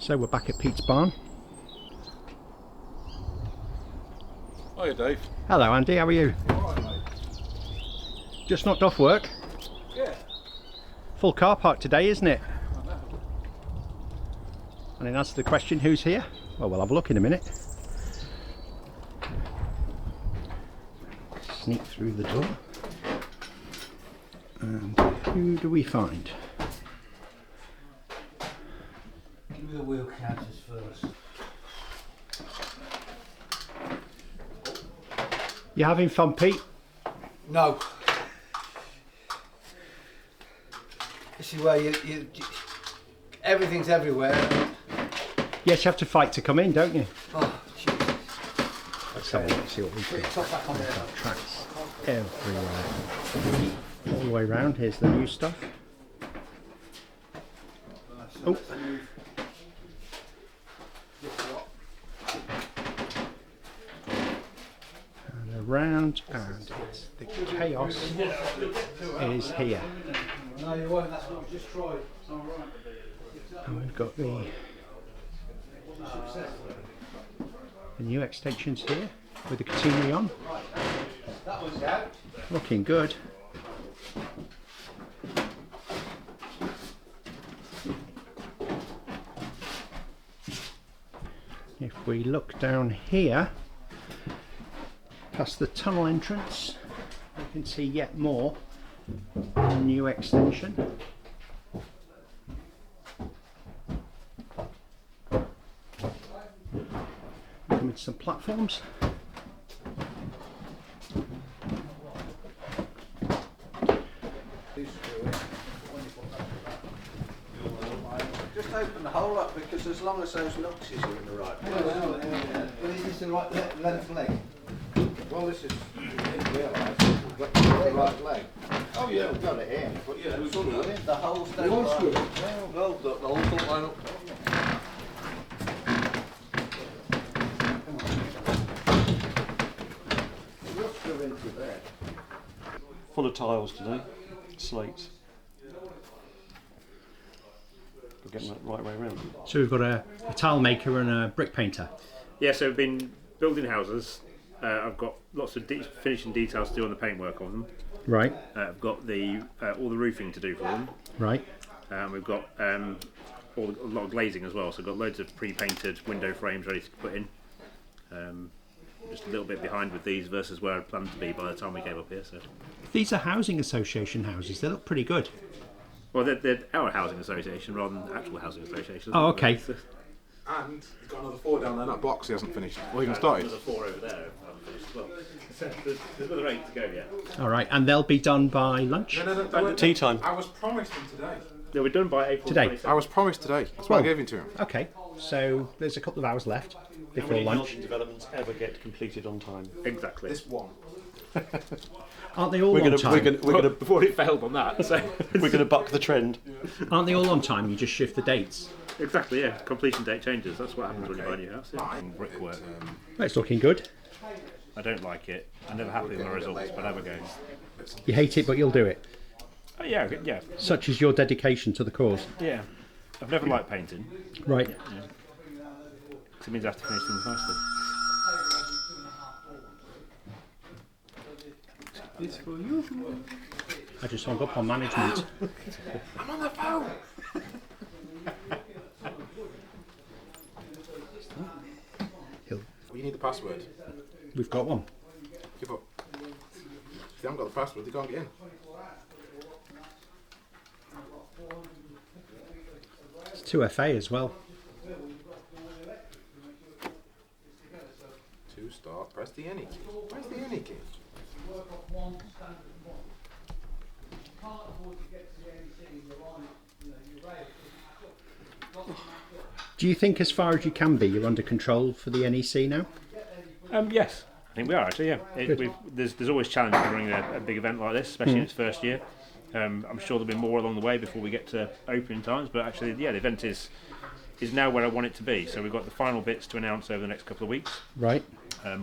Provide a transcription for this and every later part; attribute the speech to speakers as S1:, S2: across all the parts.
S1: So we're back at Pete's barn.
S2: Hiya Dave.
S1: Hello Andy, how are you?
S2: Alright mate.
S1: Just knocked off work.
S2: Yeah.
S1: Full car park today, isn't it?
S2: I know.
S1: And in answer to the question, who's here? Well, we'll have a look in a minute. Sneak through the door. And who do we find?
S3: Give me the wheel counters first.
S1: You having fun, Pete?
S3: No. This is where you everything's everywhere.
S1: Yes, you have to fight to come in, don't you?
S3: Oh, Jesus.
S1: Let's have a look, see what we've
S3: Put your
S1: got.
S3: top back on there.
S1: Tracks everywhere. All the way around, here's the new stuff. Oh. And around, and it's the chaos is here.
S3: No, you won't. That's what we just tried.
S1: And we've got the new extensions here with the catenary on.
S3: That one's out.
S1: Looking good. If we look down here, past the tunnel entrance, we can see yet more new extension. Come with some platforms.
S4: Just open the hole up, because as long as those noxes are in the right place.
S3: Well, is this the right length leg?
S4: Well, this is, you didn't realise, we've got the right leg.
S2: Oh yeah.
S4: We've got it in, but
S2: Yeah, we've got it.
S4: the holes don't
S2: The holes
S4: line-
S2: screw.
S4: Well, the holes don't line up. You'll screw into there.
S5: Full of tiles today, slates. We're getting that right way around.
S1: So we've got a tile maker and a brick painter.
S6: Yeah, so I've been building houses. I've got lots of finishing details to do on the paintwork on them.
S1: Right,
S6: I've got all the roofing to do for them.
S1: right.
S6: We've got a lot of glazing as well, so I've got loads of pre-painted window frames ready to put in. Just a little bit behind with these versus where I planned to be by the time we came up here. So,
S1: These are housing association houses. They look pretty good.
S6: well, they're our housing association rather than actual housing association.
S1: Oh, okay.
S2: And he's got another 4 down there in that box he hasn't finished. Well, even started.
S6: There's 4 over there. I haven't finished as well. So there's another 8 to go yet.
S1: All right, and they'll be done by lunch.
S2: No.
S5: Tea time.
S2: I was promised him today.
S6: Yeah, we're done by April
S1: Today.
S6: 27th.
S2: I was promised today. That's why I gave him to him.
S1: Okay, so there's a couple of hours left
S5: How
S1: before
S5: many
S1: lunch.
S5: housing developments ever get completed on time?
S6: Exactly.
S2: This one.
S1: Aren't they all
S5: We're
S1: on
S5: gonna,
S1: time?
S5: we're gonna, we're gonna,
S6: Before it failed on that. So
S5: we're gonna buck the trend.
S1: Aren't they all on time? You just shift the dates.
S6: exactly, yeah. Completion date changes. That's what happens when you buy a new house. Yeah.
S2: Mine.
S6: Brickwork.
S1: Well, it's looking good.
S6: I don't like it. I'm never happy with my results, but have a go.
S1: You hate it, but you'll do it.
S6: Oh, yeah, yeah,
S1: Such is your dedication to the cause.
S6: yeah. I've never liked painting.
S1: Right.
S6: Because it means I have to finish things nicely.
S2: It's for you.
S1: I just hung up on management.
S2: I'm on the phone.
S1: He'll-
S2: Well, you need the password.
S1: We've got one.
S2: Give up. If they haven't got the password, they can't get in.
S1: It's 2FA as well.
S2: To start, press the any key. Where's the any key?
S1: Do you think as far as you can be, you're under control for the NEC now?
S6: Yes, I think we are actually, yeah. There's always challenges running a big event like this, especially in its first year. I'm sure there'll be more along the way before we get to opening times, but actually, yeah, the event is now where I want it to be. So we've got the final bits to announce over the next couple of weeks.
S1: Right.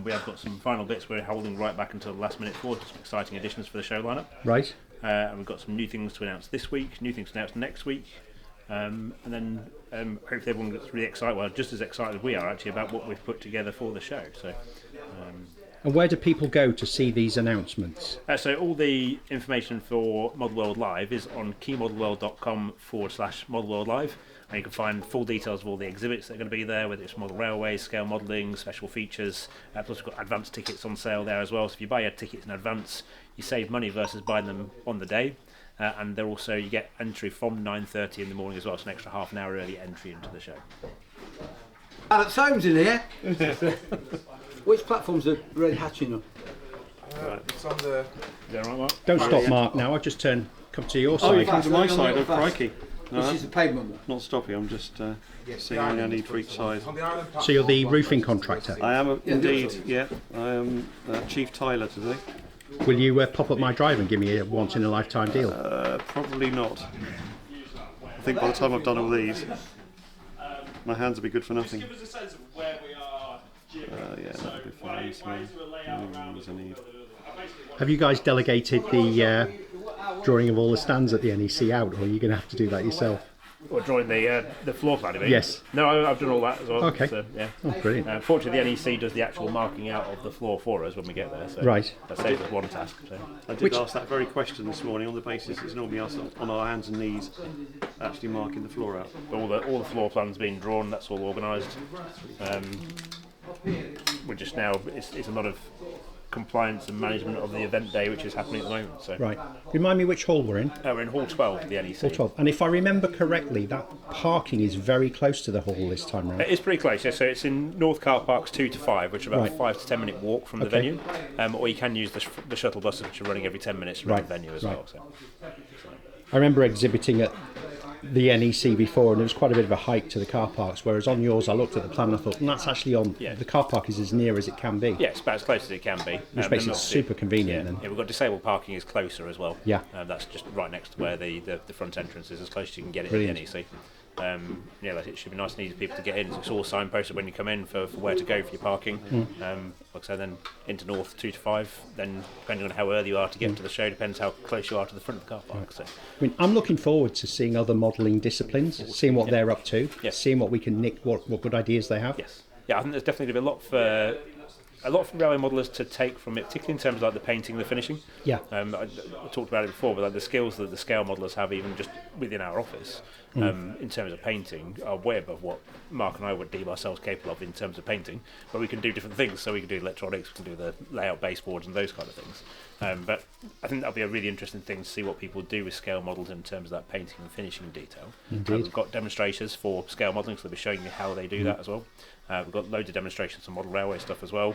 S6: We have got some final bits we're holding right back until the last minute for, just some exciting additions for the show lineup.
S1: Right.
S6: And we've got some new things to announce this week, new things to announce next week. and then hopefully everyone gets really excited, well, just as excited as we are actually about what we've put together for the show. So.
S1: And where do people go to see these announcements?
S6: So all the information for Model World Live is on keymodelworld.com/Model World Live, and you can find full details of all the exhibits that are going to be there, whether it's model railways, scale modelling, special features. Plus we've got advance tickets on sale there as well, so if you buy your tickets in advance you save money versus buying them on the day. And they're also, you get entry from 9:30 in the morning as well, so an extra half an hour early entry into the show.
S3: Alex Holmes in here. Which platforms are really hatching up?
S2: It's on the.
S6: Is that right, Mark?
S1: Don't stop, Mark. Now I've just come to your
S5: Oh, you
S1: side.
S5: come to my
S3: Fast,
S5: side. Oh,
S3: fast.
S5: crikey. No,
S3: This is the pavement one.
S5: not stopping. I'm just seeing what I need for each side.
S2: On the island platform.
S1: So you're the roofing contractor.
S5: I am indeed. Yeah, I am Chief Tyler today.
S1: Will you pop up my drive and give me a once in a lifetime deal?
S5: Probably not. I think by the time I've done all these, my hands will be good for nothing.
S7: Give us a sense of where we are.
S5: Yeah, that'll be fine. So, I need.
S1: Have you guys delegated the drawing of all the stands at the NEC out, or are you going to have to do that yourself?
S6: Or drawing the floor plan, you mean?
S1: Yes.
S6: No, I've done all that as well.
S1: Okay.
S6: So, yeah.
S1: Oh, brilliant.
S6: Fortunately, the NEC does the actual marking out of the floor for us when we get there. So
S1: Right.
S6: That saves us one task. So.
S5: I did ask that very question this morning on the basis it's normally us on our hands and knees actually marking the floor out.
S6: All the floor plans being drawn, that's all organised. We're just now, it's a lot of compliance and management of the event day which is happening at the moment. So
S1: Right. Remind me which hall we're in.
S6: we're in Hall 12 of the NEC.
S1: Hall 12. And if I remember correctly, that parking is very close to the hall this time round.
S6: It is pretty close, yeah. So it's in North Car Parks 2 to 5, which are about
S1: Right.
S6: a 5 to 10 minute walk from the
S1: Okay.
S6: venue. Or you can use the shuttle buses, which are running every 10 minutes around
S1: Right.
S6: the venue as
S1: Right.
S6: well. So.
S1: I remember exhibiting at the NEC before, and there was quite a bit of a hike to the car parks, whereas on yours I looked at the plan and I thought, that's actually on,
S6: Yeah.
S1: the car park is as near as it can be.
S6: Yeah, it's about as close as it can be.
S1: Which makes it super convenient then.
S6: Yeah, we've got disabled parking is closer as well.
S1: Yeah.
S6: That's just right next to where the front entrance is, as close as you can get it
S1: Brilliant.
S6: at the NEC. Yeah, like it should be nice and easy for people to get in. It's all signposted when you come in for where to go for your parking. Like I said, then into North 2 to 5. Then depending on how early you are to get to the show, depends how close you are to the front of the car park. So.
S1: I mean, I'm looking forward to seeing other modelling disciplines, seeing what they're up to,
S6: Yes.
S1: seeing what we can nick, what good ideas they have.
S6: Yes. Yeah, I think there's definitely going to be a lot for railway modellers to take from it, particularly in terms of like the painting and the finishing.
S1: Yeah.
S6: I talked about it before, but like the skills that the scale modellers have, even just within our office, in terms of painting, are way above what Mark and I would deem ourselves capable of in terms of painting. But we can do different things, so we can do electronics, we can do the layout baseboards and those kind of things. But I think that'll be a really interesting thing to see what people do with scale models in terms of that painting and finishing detail.
S1: Indeed.
S6: We've got demonstrators for scale modelling, so they'll be showing you how they do that as well. We've got loads of demonstrations on model railway stuff as well.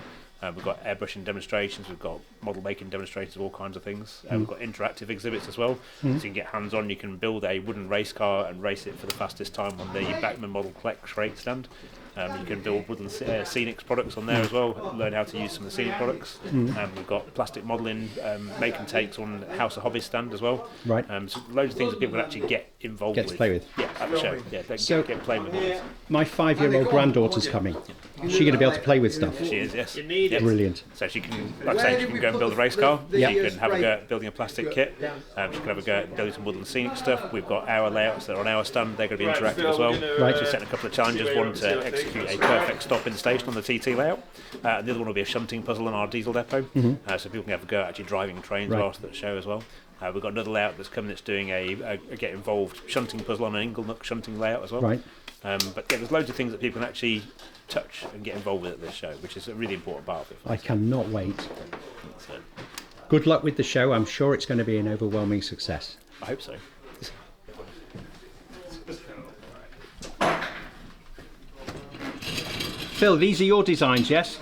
S6: We've got airbrushing demonstrations, we've got model making demonstrations of all kinds of things. We've got interactive exhibits as well, so you can get hands on. You can build a wooden race car and race it for the fastest time on the Backman model crate stand. You can build wooden scenics products on there as well, learn how to use some of the scenic products. We've got plastic modelling, make and takes on House of Hobbies stand as well.
S1: Right.
S6: So loads of things that people can actually get involved
S1: Get to
S6: with.
S1: play with.
S6: Yeah, at the show. Yeah, they
S1: So-
S6: get playing with models.
S1: My 5-year-old granddaughter's coming. Is she going to be able to play with stuff?
S6: She is, yes. Yes.
S1: Brilliant.
S6: So she can, like I say, she can go and build a race car.
S1: Yeah.
S6: She can have a go at building a plastic kit. She can have a go at building some woodland scenic stuff. We've got our layouts that are on our stand. They're going to be interactive as well.
S1: Right.
S6: So we're setting a couple of challenges. One to execute a perfect stop in the station on the TT layout. The other one will be a shunting puzzle on our diesel depot. So people can have a go at actually driving trains
S1: Right.
S6: after the show as well. We've got another layout that's coming that's doing a get involved shunting puzzle on an Inglenook shunting layout as well.
S1: Right.
S6: But yeah, there's loads of things that people can actually touch and get involved with at this show, which is a really important part of it.
S1: I cannot wait.
S6: So,
S1: Good luck with the show. I'm sure it's going to be an overwhelming success.
S6: I hope so.
S1: Phil, these are your designs, yes?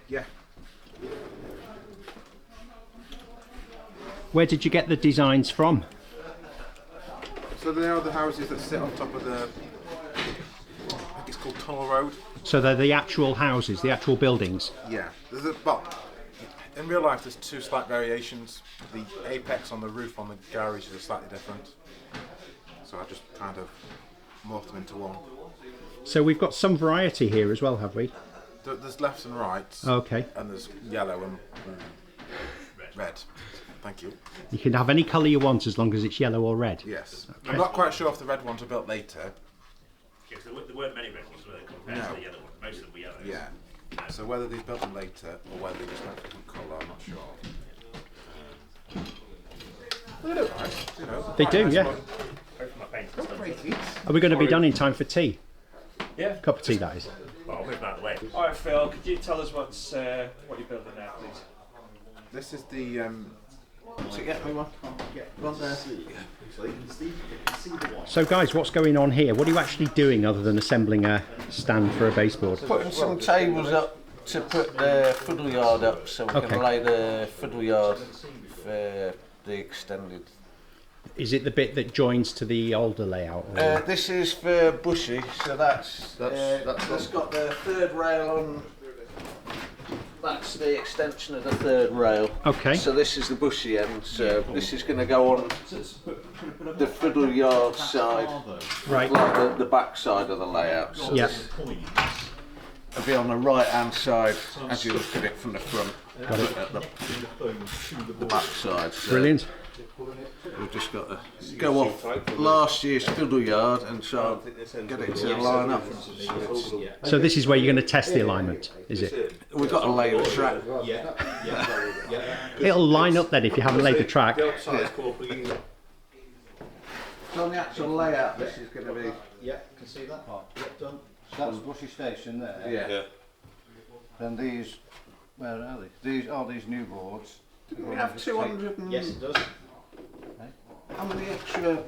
S2: Yeah.
S1: Where did you get the designs from?
S2: So they are the houses that sit on top of the. I think it's called Tunnel Road.
S1: So they're the actual houses, the actual buildings.
S2: Yeah. Well, in real life, there's two slight variations. The apex on the roof on the garage is slightly different. So I just kind of morphed them into one.
S1: So we've got some variety here as well, have we?
S2: There's lefts and rights.
S1: Okay.
S2: And there's yellow and red. Thank you.
S1: You can have any colour you want as long as it's yellow or red.
S2: Yes. I'm not quite sure if the red ones were built later.
S6: Yes, there weren't many red ones compared to the yellow ones. Most of them were yellow.
S2: Yeah. So whether these built them later or whether they just went for different colour, I'm not sure. They look nice, you know.
S1: They do, yeah. Are we going to be done in time for tea?
S6: Yeah.
S1: Cup of tea, that is.
S6: Well, I'll move out of the way.
S7: Alright, Phil, could you tell us what you're building now, please?
S2: This is the
S4: So get me one. One there.
S1: So guys, what's going on here? What are you actually doing other than assembling a stand for a baseboard?
S4: Putting some tables up to put the fiddle yard up so we
S1: Okay.
S4: can lay the fiddle yard for the extended.
S1: Is it the bit that joins to the older layout? or-
S4: This is for bushy, so that's got the third rail on. That's the extension of the third rail.
S1: Okay.
S4: So this is the bushy end. So this is going to go on the fiddle yard side,
S1: Right.
S4: like the back side of the layout. So
S1: Yeah.
S4: it'll be on the right hand side as you look at it from the front.
S1: Got it.
S4: At the back side. So
S1: Brilliant.
S4: we've just got to go off last year's fiddle yard and try and get it to line up.
S1: So this is where you're going to test the alignment, is it?
S4: We've got to lay the track.
S1: It'll line up then if you haven't laid the track.
S4: So on the actual layout, this is going to be.
S3: Yeah, can see that part. Yep, done. That's bushy station there.
S4: Yeah.
S3: Then these, where are they? These are these new boards.
S4: We have 200 and...
S3: Yes, it does.
S4: How many extra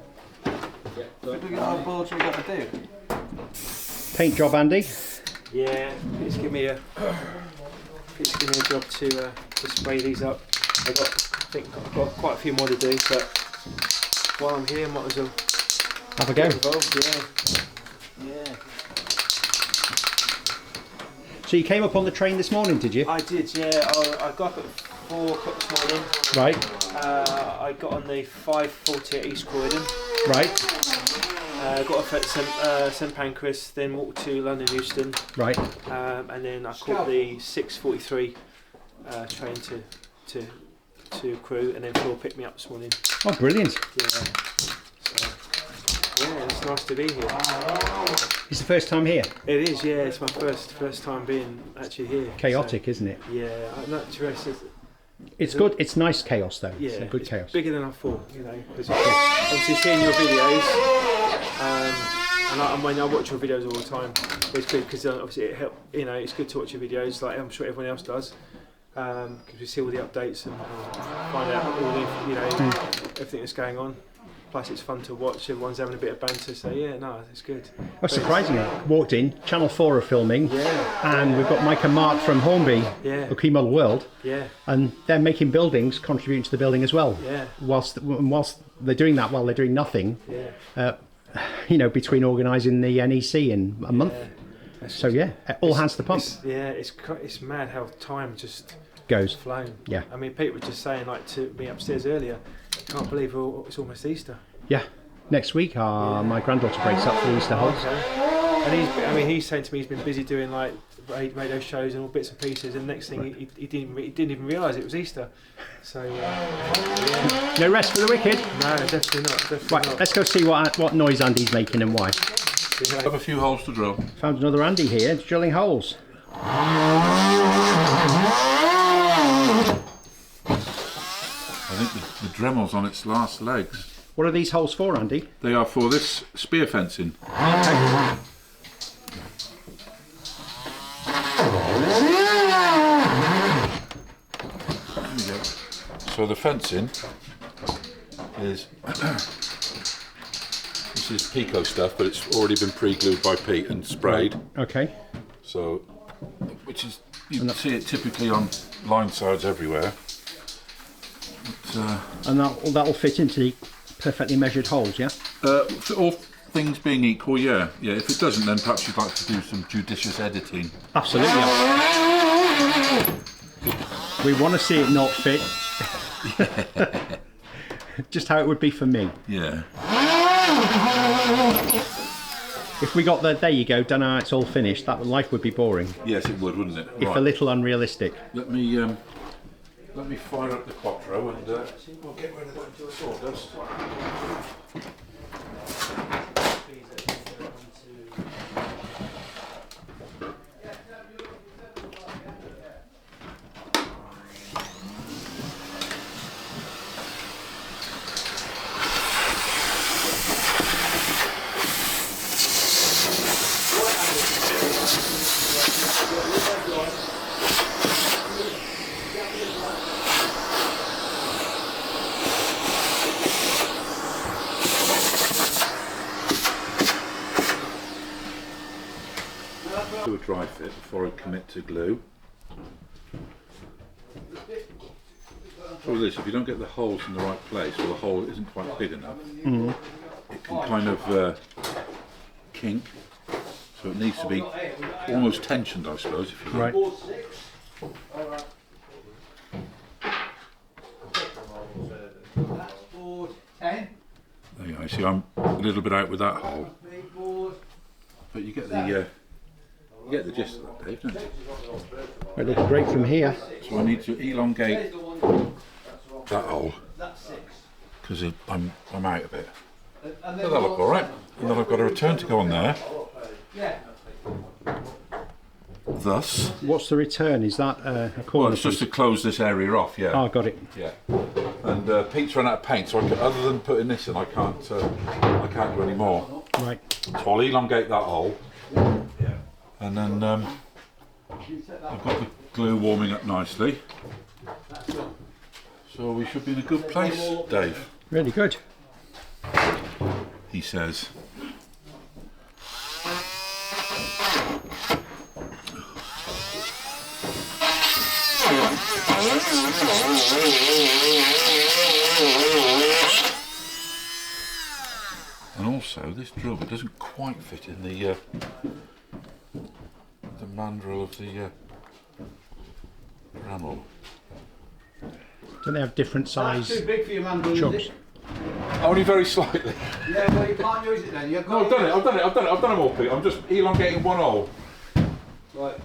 S4: fiddle yard boards we got to do?
S1: Paint job, Andy.
S8: Yeah, it's given me a job to spray these up. I think I've got quite a few more to do, but while I'm here, might as well
S1: Have a go.
S8: get involved. Yeah.
S1: So you came up on the train this morning, did you?
S8: I did. Yeah, I got up at 4 o'clock this morning.
S1: Right.
S8: I got on the 5:40 at East Croydon.
S1: Right.
S8: Got off at St Pancras, then walked to London Euston,
S1: Right.
S8: and then I caught the 6:43 train to Crewe, and then Phil picked me up this morning.
S1: Oh, brilliant.
S8: Yeah. So, yeah, it's nice to be here.
S1: It's the first time here.
S8: It is, yeah. It's my first time being actually here.
S1: Chaotic, isn't it?
S8: So, yeah, I'm not interested.
S1: It's good. It's nice chaos, though.
S8: Yeah,
S1: It's a good chaos.
S8: bigger than I thought, you know. Because obviously seeing your videos, and when I watch your videos all the time, it's good because obviously it help. You know, it's good to watch your videos, like I'm sure everyone else does, because we see all the updates and find out all the, you know, everything that's going on. Plus, it's fun to watch. Everyone's having a bit of banter, so yeah, no, it's good.
S1: Oh, surprisingly, walked in. Channel 4 are filming,
S8: Yeah,
S1: and we've got Mike and Mark from Hornby,
S8: yeah,
S1: OK Model World,
S8: yeah,
S1: and they're making buildings, contributing to the building as well.
S8: yeah,
S1: Whilst they're doing that, while they're doing nothing,
S8: yeah.
S1: you know, between organising the NEC in a month.
S8: Yeah.
S1: So yeah, all hands to the pump.
S8: It's mad how time just
S1: Goes.
S8: flown.
S1: Yeah.
S8: I mean, Pete was just saying, like, to me upstairs earlier, can't believe it's almost Easter.
S1: Yeah. Next week, my granddaughter breaks up for the Easter holidays.
S8: And he's saying to me he's been busy doing like radio shows and all bits and pieces, and next thing he didn't even realise it was Easter. So yeah.
S1: No rest for the wicked.
S8: No, definitely not. Definitely
S1: Right,
S8: not.
S1: let's go see what noise Andy's making and why.
S2: I have a few holes to drill.
S1: Found another Andy here, drilling holes.
S9: I think the Dremel's on its last legs.
S1: What are these holes for, Andy?
S9: They are for this spear fencing. So the fencing is this is Pico stuff, but it's already been pre-glued by Pete and sprayed.
S1: Okay.
S9: So, which is you can see it typically on line sides everywhere.
S1: And that'll fit into the perfectly measured holes, yeah?
S9: For all things being equal, yeah. If it doesn't, then perhaps you'd like to do some judicious editing.
S1: Absolutely. We want to see it not fit. Just how it would be for me.
S9: Yeah.
S1: If we got there you go, done how it's all finished, that life would be boring.
S9: Yes, it would, wouldn't it?
S1: If a little unrealistic.
S9: Let me fire up the quattro. throw and we'll get rid of the sawdust. Do a dry fit before I commit to glue. Trouble is, if you don't get the holes in the right place, or the hole isn't quite big enough, it can kind of kink. So it needs to be almost tensioned, I suppose, if you like.
S1: Right.
S9: There you go. See, I'm a little bit out with that hole, but you get the gist of that, Dave, don't you?
S1: It looks great from here.
S9: So I need to elongate that hole because I'm out of it. So that'll look all right. And then I've got a return to go on there. Thus.
S1: What's the return? Is that a corner?
S9: Well, it's just to close this area off. Yeah.
S1: Oh, got it.
S9: Yeah. And Pete's run out of paint, so other than putting this in, I can't do any more.
S1: Right.
S9: So I'll elongate that hole. Yeah. And then I've got the glue warming up nicely. So we should be in a good place, Dave.
S1: Really good.
S9: He says. And also, this drill bit doesn't quite fit in the mandrel of the Dremel.
S1: Don't they have different size
S3: That's too big for your mandrel,
S1: chunks?
S3: is it?
S9: Only very slightly.
S3: Yeah, well you can't use it then. You've
S9: No,
S3: got
S9: I've done them all, Pete. I'm just elongating one hole.
S3: Right.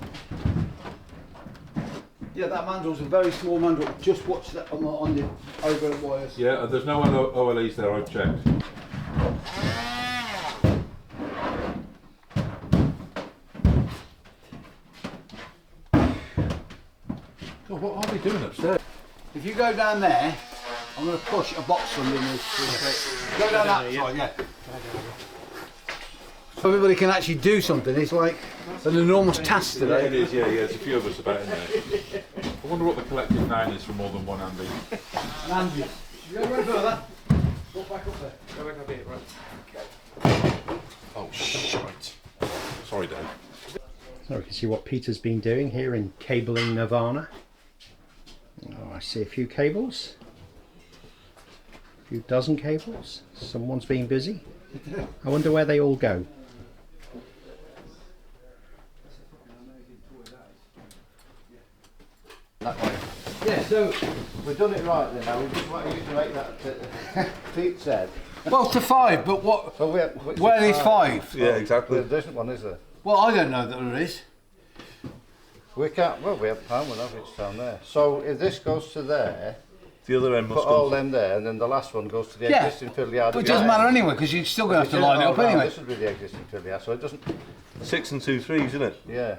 S3: Yeah, that mandrel's a very small mandrel. Just watch that on the overhead wires.
S9: Yeah, there's no other OLEs there, I've checked. God, what are we doing upstairs?
S3: If you go down there, I'm going to push a box underneath. Go down that side, yeah. So everybody can actually do something. It's like an enormous task
S9: Yeah,
S3: today.
S9: it is, yeah, there's a few of us about in there. I wonder what the collective noun is for more than one Andy.
S3: And Andy, you go right further. Walk back up there.
S7: Go back up here, right.
S9: Oh, shite. Sorry, Dave.
S1: So we can see what Peter's been doing here in cabling Nirvana. Oh, I see a few cables. A few dozen cables. Someone's been busy. I wonder where they all go.
S4: That way.
S3: Yeah, so,
S4: We've done it right then now. We just want you to make that Pete said.
S3: well, to 5, but what?
S4: Well,
S3: Where is 5?
S9: Yeah, exactly.
S4: There isn't one, is there?
S3: Well, I don't know that there is.
S4: We can't, well, we have found one of it, it's down there. So if this goes to there,
S5: The other end must
S4: put all them there, and then the last one goes to the
S3: Yeah.
S4: existing fiddle yard.
S3: But it doesn't matter anyway, because you're still going to have to line it up anyway.
S4: This would be the existing fiddle yard, so it doesn't,
S5: 6 and 2 3s, isn't it?
S4: yeah.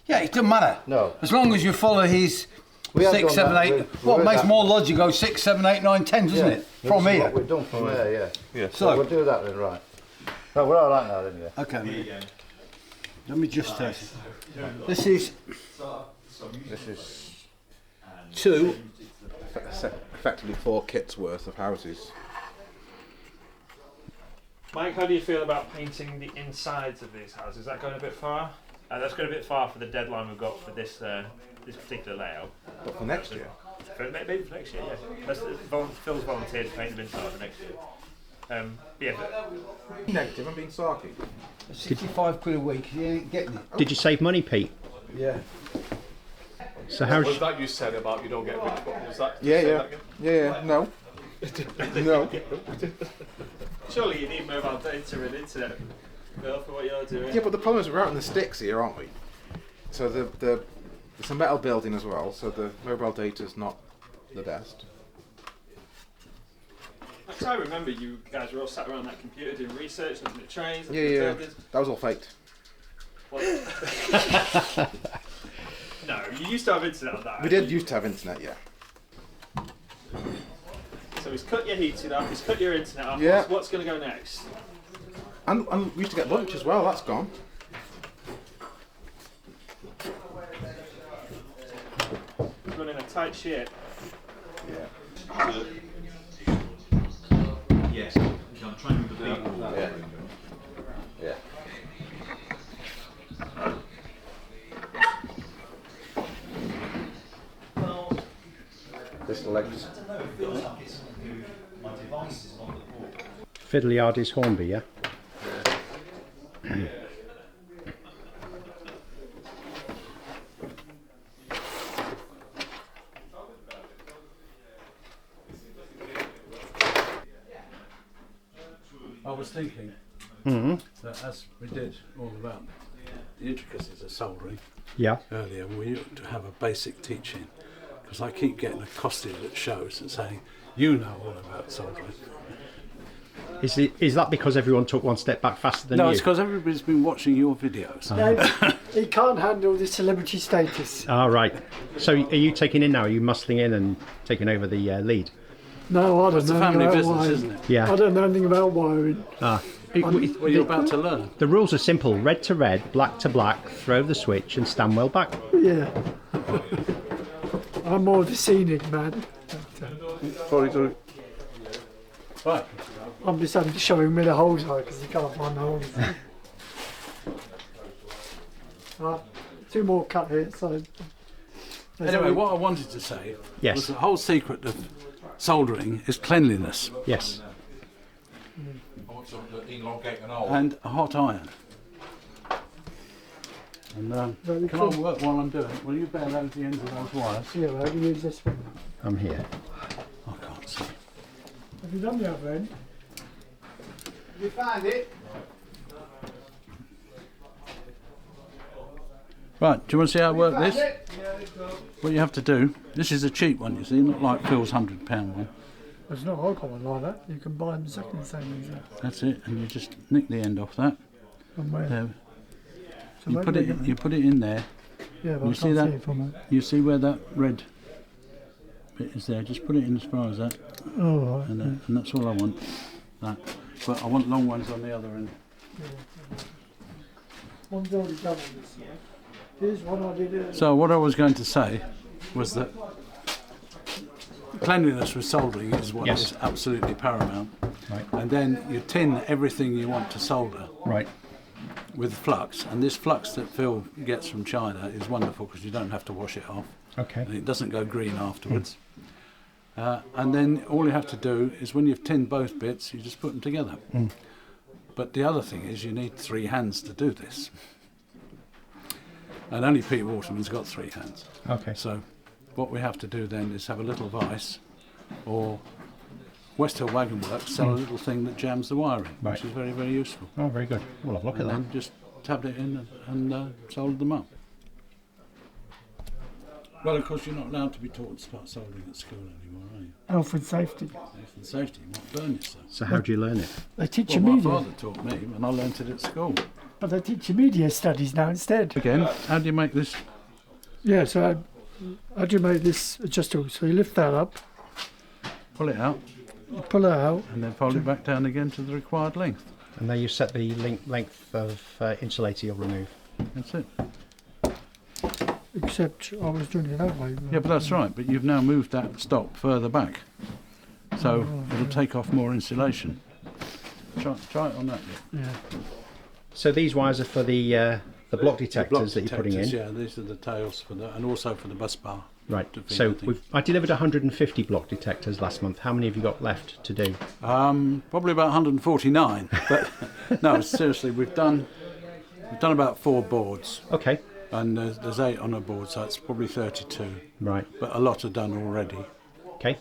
S3: Yeah, it doesn't matter.
S4: No.
S3: As long as you follow his
S4: We have
S3: 6,
S4: done
S3: 7,
S4: that.
S3: 8.
S4: We
S3: What
S4: read
S3: makes
S4: that.
S3: more logic go 6, 7, 8, 9, 10, doesn't it? From
S4: This is
S3: here.
S4: what we've done from there, yeah.
S5: Yeah.
S4: So we'll
S3: So,
S4: do that then, right. No, we're all right now then, yeah.
S3: okay. Mate. Let me just test it. This is
S4: This is
S3: 2.
S2: Effectively 4 kits worth of houses.
S7: Mike, how do you feel about painting the insides of these houses? Is that going a bit far?
S6: That's going a bit far for the deadline we've got for this this particular layout.
S2: But for next year,
S6: Maybe for next year, yeah. Phil's volunteered to paint them inside for next year. Yeah, but
S2: negative, I'm being sarky.
S3: 65 quid a week, you ain't getting it.
S1: Did you save money, Pete?
S3: Yeah.
S1: So how's
S7: Was that you said about you don't get rich? Was that?
S2: Yeah,
S7: say
S2: yeah.
S7: that again?
S2: Yeah, no. No.
S7: Surely you need mobile data and internet, Bill, for what you're doing.
S2: Yeah, but the problem is we're out in the sticks here, aren't we? So it's a metal building as well, so the mobile data's not the best.
S7: Actually, I remember you guys were all sat around that computer doing research, looking at trains.
S2: Yeah. That was all faked.
S7: No, you used to have internet on that.
S2: We did used to have internet, yeah.
S7: So he's cut your heating off, he's cut your internet off.
S2: Yeah.
S7: What's going to go next?
S2: And we used to get lunch as well, that's gone.
S7: Running a tight ship.
S2: Yeah.
S10: Yes, I'm trying to the people.
S2: Yeah. This legs.
S1: Fiddle yard is Hornby, yeah?
S10: I was thinking that as we did all about the intricacies of soldering
S1: Yeah.
S10: earlier, we ought to have a basic teaching, because I keep getting accosted at shows and saying, you know all about soldering.
S1: Is that because everyone took one step back faster than you?
S10: No, it's because everybody's been watching your videos.
S11: No, he can't handle the celebrity status.
S1: Ah, right. So are you taking in now? Are you muscling in and taking over the lead?
S11: No, I don't
S10: It's
S11: know
S10: a family
S11: about
S10: business,
S11: wiring.
S10: isn't it?
S1: Yeah.
S11: I don't know anything about wiring.
S1: Ah.
S10: Well, you're about to learn.
S1: The rules are simple: red to red, black to black. Throw the switch and stand well back.
S11: Yeah. I'm more the scenic man.
S10: Sorry, sorry. Right.
S11: I'm just having to show him where the holes are because he can't find the holes. Right, 2 more cut here, so...
S10: Anyway, what I wanted to say
S1: Yes.
S10: was the whole secret of soldering is cleanliness
S1: Yes.
S9: I want some to elongate an hole.
S10: and a hot iron. And
S11: Very
S10: can
S11: cool.
S10: I work while I'm doing it? Will you bear those the ends of those wires?
S11: Yeah, well, you use this one.
S1: I'm here.
S10: I can't see.
S11: Have you done the other end?
S3: You found it?
S10: Right, do you want to see how I work this? What you have to do, this is a cheap one, you see, not like Phil's £100 one.
S11: It's not a common like that. You can buy them second same.
S10: That's it, and you just nick the end off that.
S11: From where?
S10: There.
S11: So
S10: You
S11: where
S10: put
S11: do
S10: it.
S11: they get
S10: You put it in there.
S11: Yeah, but
S10: You
S11: I
S10: see
S11: can't
S10: that?
S11: see it from there.
S10: You see where that red bit is there? Just put it in as far as that,
S11: Oh, right.
S10: and that's all I want. That, but I want long ones on the other end.
S11: One's already done on this side. Here's one I did earlier.
S10: So what I was going to say was that cleanliness with soldering is what
S1: Yes.
S10: is absolutely paramount.
S1: Right.
S10: And then you tin everything you want to solder
S1: Right.
S10: with flux, and this flux that Phil gets from China is wonderful because you don't have to wash it off,
S1: Okay.
S10: and it doesn't go green afterwards. And then all you have to do is when you've tinned both bits, you just put them together. But the other thing is you need 3 hands to do this. And only Pete Waterman's got 3 hands.
S1: Okay.
S10: So what we have to do then is have a little vice, or West Hill Wagon Works sell a little thing that jams the wiring,
S1: Right.
S10: which is very, very useful.
S1: Oh, very good. We'll have a look at
S10: And
S1: that.
S10: then just tabbed it in and soldered them up. Well, of course, you're not allowed to be taught to start soldering at school anymore, are you?
S11: Health and safety.
S10: Health and safety, you might burn yourself.
S1: So how do you learn it?
S11: They teach
S10: Well,
S11: you
S10: my
S11: media,
S10: father taught me, and I learnt it at school.
S11: but they teach you media studies now instead.
S10: Again, how do you make this?
S11: Yeah, so how do you make this adjustable? So you lift that up,
S10: Pull it out,
S11: you pull it out.
S10: and then fold it back down again to the required length.
S1: And then you set the length of insulator you'll remove.
S10: That's it.
S11: Except I was doing it that way.
S10: Yeah, but that's right. But you've now moved that stop further back, so it'll take off more insulation. Try it on that bit.
S11: Yeah.
S1: So these wires are for the block
S10: The
S1: detectors
S10: block
S1: that you're putting in.
S10: detectors, yeah, these are the tails for that, and also for the bus bar.
S1: Right.
S10: to feed
S1: So
S10: the thing.
S1: I delivered 150 block detectors last month. How many have you got left to do?
S10: Probably about 149. But no, seriously, we've done about 4 boards,
S1: Okay.
S10: and there's 8 on a board, so it's probably 32.
S1: Right.
S10: But a lot are done already.
S1: Okay.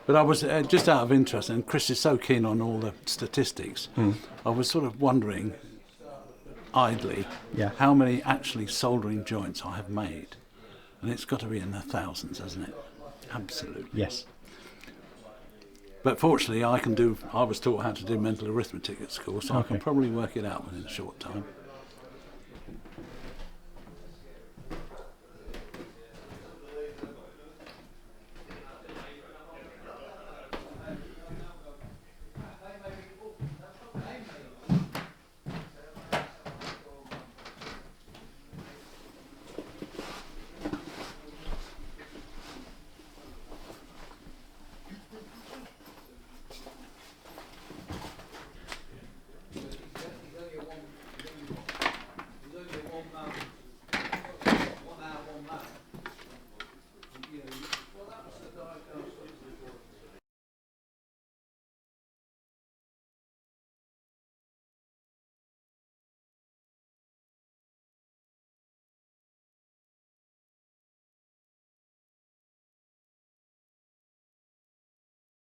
S10: But I was just out of interest, and Chris is so keen on all the statistics. I was sort of wondering, idly,
S1: Yeah.
S10: how many actually soldering joints I have made. and it's got to be in the thousands, hasn't it? Absolutely.
S1: Yes.
S10: But fortunately, I was taught how to do mental arithmetic at school, so I can probably work it out within a short time.